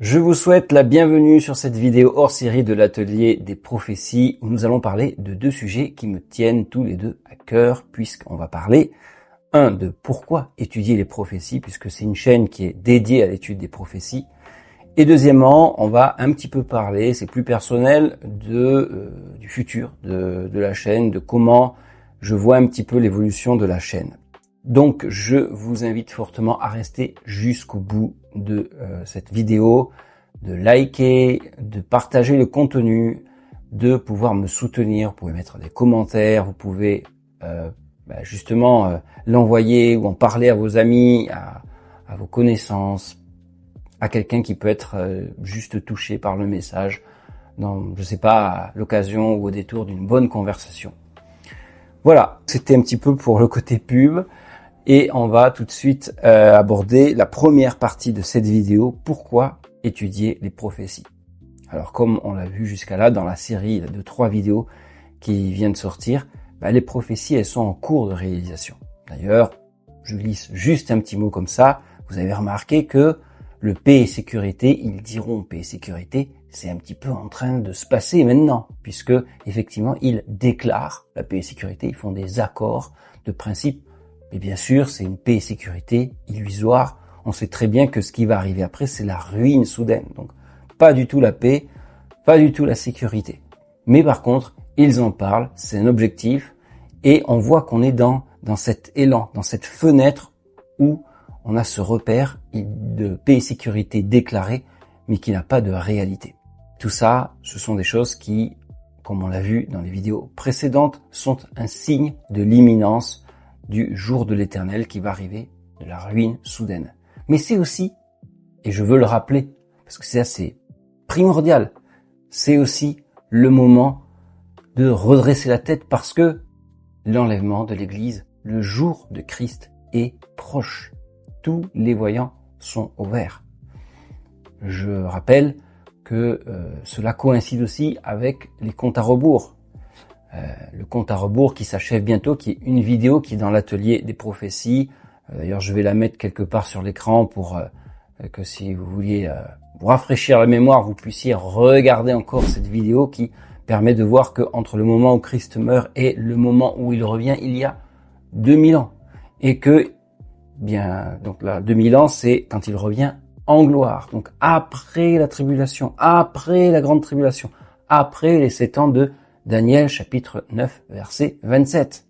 Je vous souhaite la bienvenue sur cette vidéo hors série de l'atelier des prophéties où nous allons parler de deux sujets qui me tiennent tous les deux à cœur puisqu'on va parler de pourquoi étudier les prophéties puisque c'est une chaîne qui est dédiée à l'étude des prophéties et deuxièmement on va un petit peu parler, c'est plus personnel, du futur de la chaîne, de comment je vois un petit peu l'évolution de la chaîne. Donc je vous invite fortement à rester jusqu'au bout de cette vidéo, de liker, de partager le contenu, de pouvoir me soutenir. Vous pouvez mettre des commentaires, vous pouvez l'envoyer ou en parler à vos amis, à vos connaissances, à quelqu'un qui peut être juste touché par le message, dans, je sais pas, à l'occasion ou au détour d'une bonne conversation. Voilà, c'était un petit peu pour le côté pub. Et on va tout de suite aborder la première partie de cette vidéo, pourquoi étudier les prophéties. Alors comme on l'a vu jusqu'à là dans la série de 3 vidéos qui viennent de sortir, les prophéties elles sont en cours de réalisation. D'ailleurs, je glisse juste un petit mot comme ça, vous avez remarqué que le paix et sécurité, ils diront paix et sécurité, c'est un petit peu en train de se passer maintenant, puisque effectivement ils déclarent la paix et sécurité, ils font des accords de principe. Et bien sûr, c'est une paix et sécurité illusoire. On sait très bien que ce qui va arriver après, c'est la ruine soudaine. Donc, pas du tout la paix, pas du tout la sécurité. Mais par contre, ils en parlent, c'est un objectif. Et on voit qu'on est dans cet élan, dans cette fenêtre où on a ce repère de paix et sécurité déclaré, mais qui n'a pas de réalité. Tout ça, ce sont des choses qui, comme on l'a vu dans les vidéos précédentes, sont un signe de l'imminence du jour de l'Éternel qui va arriver, de la ruine soudaine. Mais c'est aussi, et je veux le rappeler, parce que c'est assez primordial, c'est aussi le moment de redresser la tête parce que l'enlèvement de l'Église, le jour de Christ est proche. Tous les voyants sont au vert. Je rappelle que cela coïncide aussi avec les comptes à rebours. Le compte à rebours qui s'achève bientôt, qui est une vidéo qui est dans l'atelier des prophéties. D'ailleurs, je vais la mettre quelque part sur l'écran pour que si vous vouliez vous rafraîchir la mémoire, vous puissiez regarder encore cette vidéo qui permet de voir que entre le moment où Christ meurt et le moment où il revient, il y a 2000 ans. Et que, donc là, 2000 ans, c'est quand il revient en gloire. Donc après la tribulation, après la grande tribulation, après les 7 ans de Daniel chapitre 9 verset 27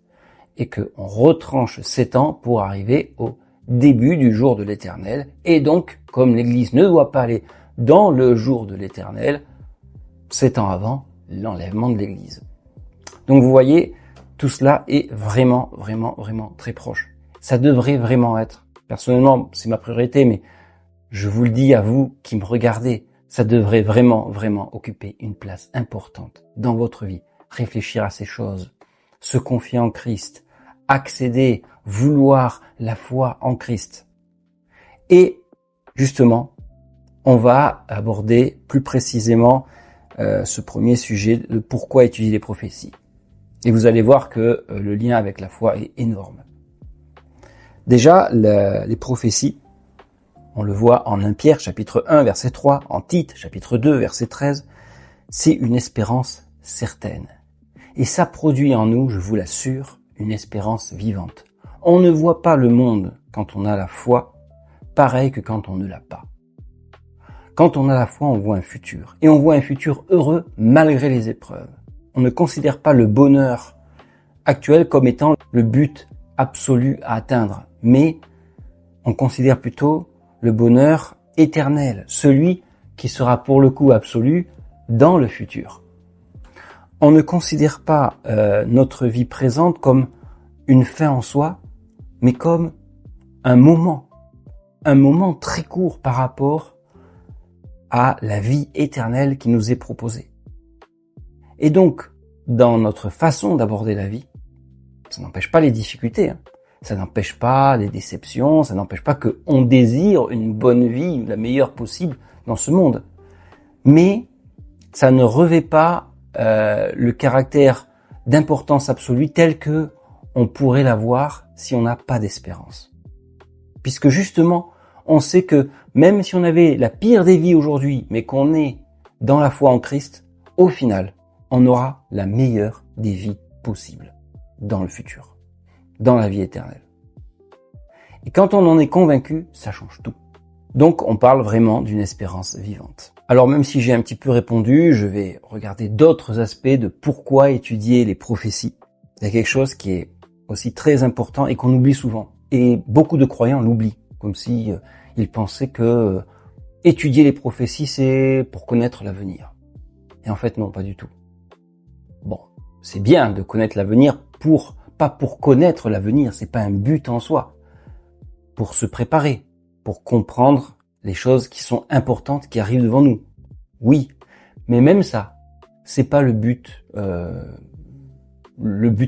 et que on retranche 7 ans pour arriver au début du jour de l'Éternel et donc comme l'Église ne doit pas aller dans le jour de l'Éternel 7 ans avant l'enlèvement de l'Église. Donc vous voyez, tout cela est vraiment très proche. Ça devrait vraiment être, personnellement c'est ma priorité, mais je vous le dis à vous qui me regardez, ça devrait vraiment occuper une place importante dans votre vie. Réfléchir à ces choses, se confier en Christ, accéder, vouloir la foi en Christ. Et justement, on va aborder plus précisément ce premier sujet, de pourquoi étudier les prophéties. Et vous allez voir que le lien avec la foi est énorme. Déjà, les prophéties, on le voit en 1 Pierre chapitre 1 verset 3, en Tite chapitre 2 verset 13, c'est une espérance certaine. Et ça produit en nous, je vous l'assure, une espérance vivante. On ne voit pas le monde quand on a la foi, pareil que quand on ne l'a pas. Quand on a la foi, on voit un futur. Et on voit un futur heureux malgré les épreuves. On ne considère pas le bonheur actuel comme étant le but absolu à atteindre, mais on considère plutôt le bonheur éternel, celui qui sera pour le coup absolu dans le futur. On ne considère pas notre vie présente comme une fin en soi, mais comme un moment très court par rapport à la vie éternelle qui nous est proposée. Et donc, dans notre façon d'aborder la vie, ça n'empêche pas les difficultés, ça n'empêche pas les déceptions, ça n'empêche pas qu'on désire une bonne vie, la meilleure possible dans ce monde. Mais ça ne revêt pas le caractère d'importance absolue tel que on pourrait l'avoir si on n'a pas d'espérance. Puisque justement, On sait que même si on avait la pire des vies aujourd'hui, mais qu'on est dans la foi en Christ, au final, on aura la meilleure des vies possibles dans le futur, dans la vie éternelle. Et quand on en est convaincu, ça change tout. Donc on parle vraiment d'une espérance vivante. Alors même si j'ai un petit peu répondu, je vais regarder d'autres aspects de pourquoi étudier les prophéties. Il y a quelque chose qui est aussi très important et qu'on oublie souvent. Et beaucoup de croyants l'oublient, comme si ils pensaient que étudier les prophéties, c'est pour connaître l'avenir. Et en fait, non, pas du tout. Bon, c'est bien de connaître l'avenir pas pour connaître l'avenir, c'est pas un but en soi. Pour se préparer, pour comprendre les choses qui sont importantes qui arrivent devant nous. Oui, mais même ça, c'est pas le but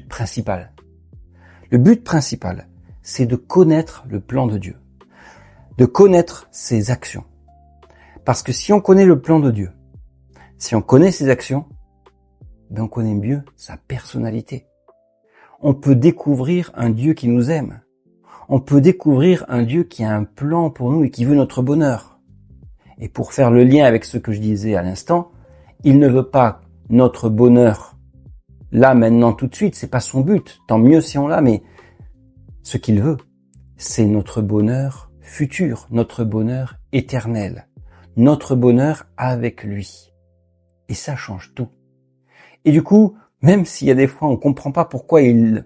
principal. Le but principal, c'est de connaître le plan de Dieu, de connaître ses actions. Parce que si on connaît le plan de Dieu, si on connaît ses actions, ben on connaît mieux sa personnalité. On peut découvrir un Dieu qui nous aime. On peut découvrir un Dieu qui a un plan pour nous et qui veut notre bonheur. Et pour faire le lien avec ce que je disais à l'instant, il ne veut pas notre bonheur là, maintenant, tout de suite, c'est pas son but. Tant mieux si on l'a, mais ce qu'il veut, c'est notre bonheur futur, notre bonheur éternel, notre bonheur avec lui. Et ça change tout. Et du coup, même s'il y a des fois on comprend pas pourquoi il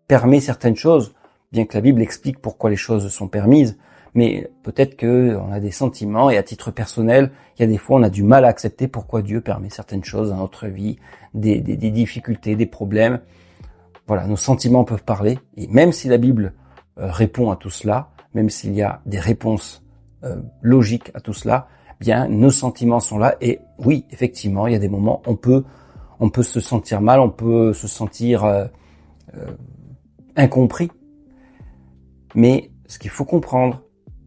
permet certaines choses, bien que la Bible explique pourquoi les choses sont permises, mais peut-être que on a des sentiments et à titre personnel, il y a des fois on a du mal à accepter pourquoi Dieu permet certaines choses dans notre vie, des difficultés, des problèmes. Voilà, nos sentiments peuvent parler et même si la Bible répond à tout cela, même s'il y a des réponses logiques à tout cela, bien nos sentiments sont là et oui, effectivement, il y a des moments on peut se sentir mal, on peut se sentir incompris. Mais ce qu'il faut comprendre,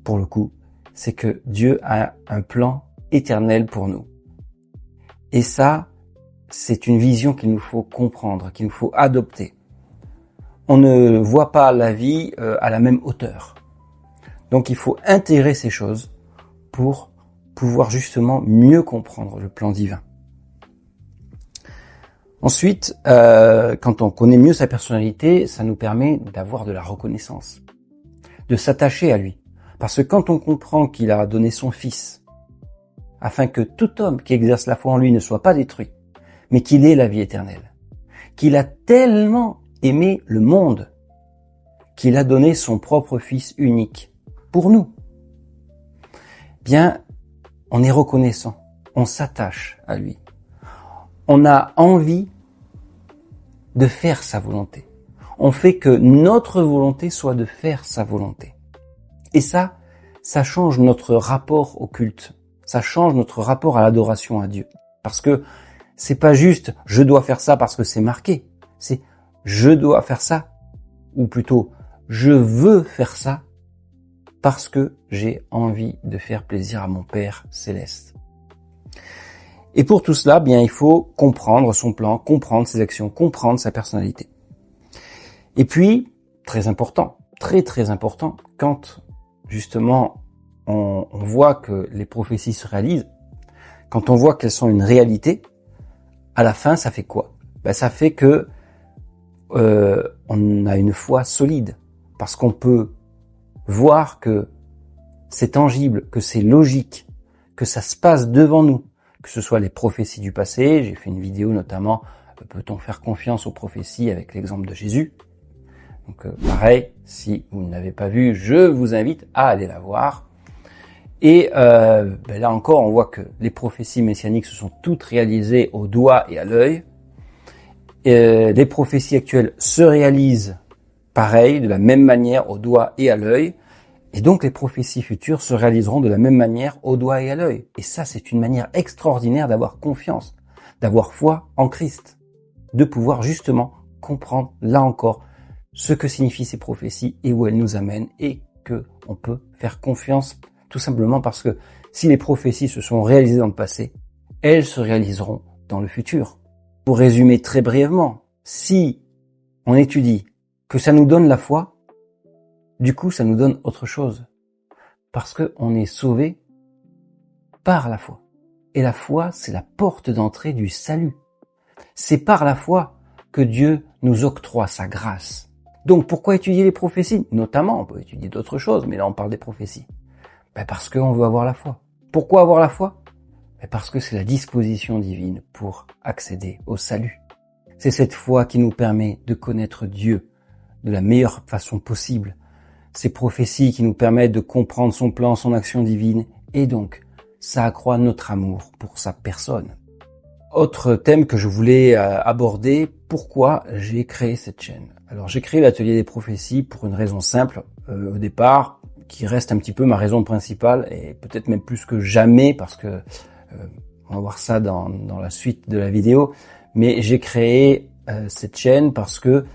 pour le coup, c'est que Dieu a un plan éternel pour nous. Et ça, c'est une vision qu'il nous faut comprendre, qu'il nous faut adopter. On ne voit pas la vie à la même hauteur. Donc il faut intégrer ces choses pour pouvoir justement mieux comprendre le plan divin. Ensuite, quand on connaît mieux sa personnalité, ça nous permet d'avoir de la reconnaissance, de s'attacher à lui. Parce que quand on comprend qu'il a donné son Fils, afin que tout homme qui exerce la foi en lui ne soit pas détruit, mais qu'il ait la vie éternelle, qu'il a tellement aimé le monde, qu'il a donné son propre Fils unique pour nous, bien, on est reconnaissant, on s'attache à lui. On a envie de faire sa volonté. On fait que notre volonté soit de faire sa volonté. Et ça change notre rapport au culte. Ça change notre rapport à l'adoration à Dieu. Parce que c'est pas juste je dois faire ça parce que c'est marqué. C'est je dois faire ça. Ou plutôt je veux faire ça parce que j'ai envie de faire plaisir à mon Père céleste. Et pour tout cela, bien, il faut comprendre son plan, comprendre ses actions, comprendre sa personnalité. Et puis, très important, très important, quand justement on voit que les prophéties se réalisent, quand on voit qu'elles sont une réalité, à la fin, ça fait quoi? Ça fait que on a une foi solide, parce qu'on peut voir que c'est tangible, que c'est logique, que ça se passe devant nous, que ce soit les prophéties du passé. J'ai fait une vidéo notamment, peut-on faire confiance aux prophéties avec l'exemple de Jésus. Donc pareil, si vous ne l'avez pas vu, je vous invite à aller la voir. Et là encore, on voit que les prophéties messianiques se sont toutes réalisées au doigt et à l'œil. Les prophéties actuelles se réalisent pareil, de la même manière au doigt et à l'œil. Et donc les prophéties futures se réaliseront de la même manière au doigt et à l'œil. Et ça, c'est une manière extraordinaire d'avoir confiance, d'avoir foi en Christ, de pouvoir justement comprendre, là encore, ce que signifient ces prophéties et où elles nous amènent, et que on peut faire confiance tout simplement parce que si les prophéties se sont réalisées dans le passé, elles se réaliseront dans le futur. Pour résumer très brièvement, si on étudie que ça nous donne la foi, du coup ça nous donne autre chose. Parce qu'on est sauvé par la foi. Et la foi, c'est la porte d'entrée du salut. C'est par la foi que Dieu nous octroie sa grâce. Donc pourquoi étudier les prophéties? Notamment, on peut étudier d'autres choses, mais là on parle des prophéties. Parce qu'on veut avoir la foi. Pourquoi avoir la foi? Parce que c'est la disposition divine pour accéder au salut. C'est cette foi qui nous permet de connaître Dieu de la meilleure façon possible. Ces prophéties qui nous permettent de comprendre son plan, son action divine, et donc ça accroît notre amour pour sa personne. Autre thème que je voulais aborder, pourquoi j'ai créé cette chaîne. Alors j'ai créé l'atelier des prophéties pour une raison simple au départ, qui reste un petit peu ma raison principale, et peut-être même plus que jamais, parce que on va voir ça dans la suite de la vidéo, mais j'ai créé cette chaîne parce que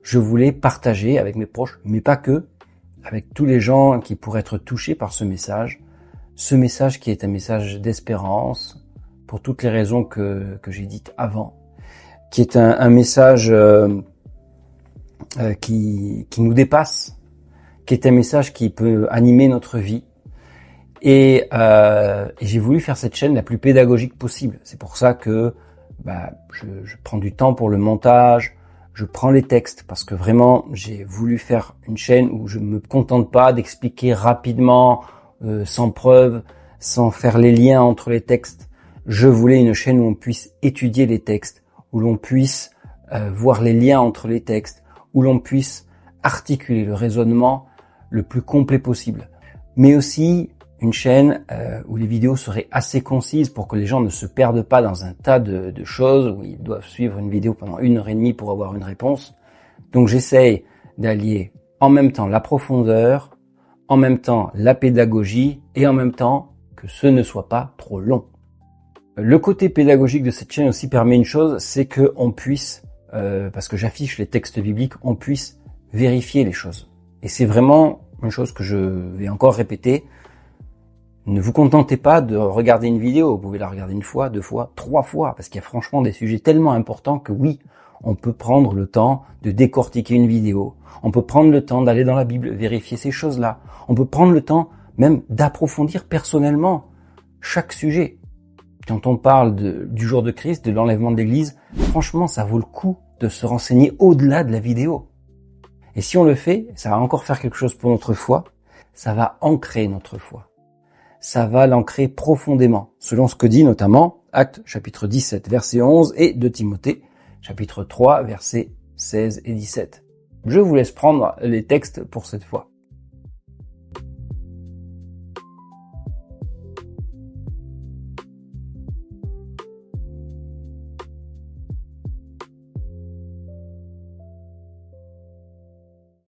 je voulais partager avec mes proches, mais pas que, avec tous les gens qui pourraient être touchés par ce message qui est un message d'espérance, pour toutes les raisons que j'ai dites avant, qui est un message qui nous dépasse, qui est un message qui peut animer notre vie. Et j'ai voulu faire cette chaîne la plus pédagogique possible. C'est pour ça que je prends du temps pour le montage, je prends les textes, parce que vraiment j'ai voulu faire une chaîne où je me contente pas d'expliquer rapidement, sans preuve, sans faire les liens entre les textes. Je voulais une chaîne où on puisse étudier les textes, où l'on puisse voir les liens entre les textes, où l'on puisse articuler le raisonnement le plus complet possible. Mais aussi une chaîne où les vidéos seraient assez concises pour que les gens ne se perdent pas dans un tas de choses où ils doivent suivre une vidéo pendant 1h30 pour avoir une réponse. Donc j'essaye d'allier en même temps la profondeur, en même temps la pédagogie et en même temps que ce ne soit pas trop long. Le côté pédagogique de cette chaîne aussi permet une chose, c'est que on puisse, parce que j'affiche les textes bibliques, on puisse vérifier les choses. Et c'est vraiment une chose que je vais encore répéter. Ne vous contentez pas de regarder une vidéo, vous pouvez la regarder 1 fois, 2 fois, 3 fois, parce qu'il y a franchement des sujets tellement importants que oui, on peut prendre le temps de décortiquer une vidéo, on peut prendre le temps d'aller dans la Bible, vérifier ces choses-là, on peut prendre le temps même d'approfondir personnellement chaque sujet. Quand on parle du jour de Christ, de l'enlèvement de l'Église, franchement, ça vaut le coup de se renseigner au-delà de la vidéo. Et si on le fait, ça va encore faire quelque chose pour notre foi, ça va ancrer notre foi. Ça va l'ancrer profondément, selon ce que dit notamment Actes chapitre 17, verset 11 et 2 Timothée chapitre 3, versets 16 et 17. Je vous laisse prendre les textes pour cette fois.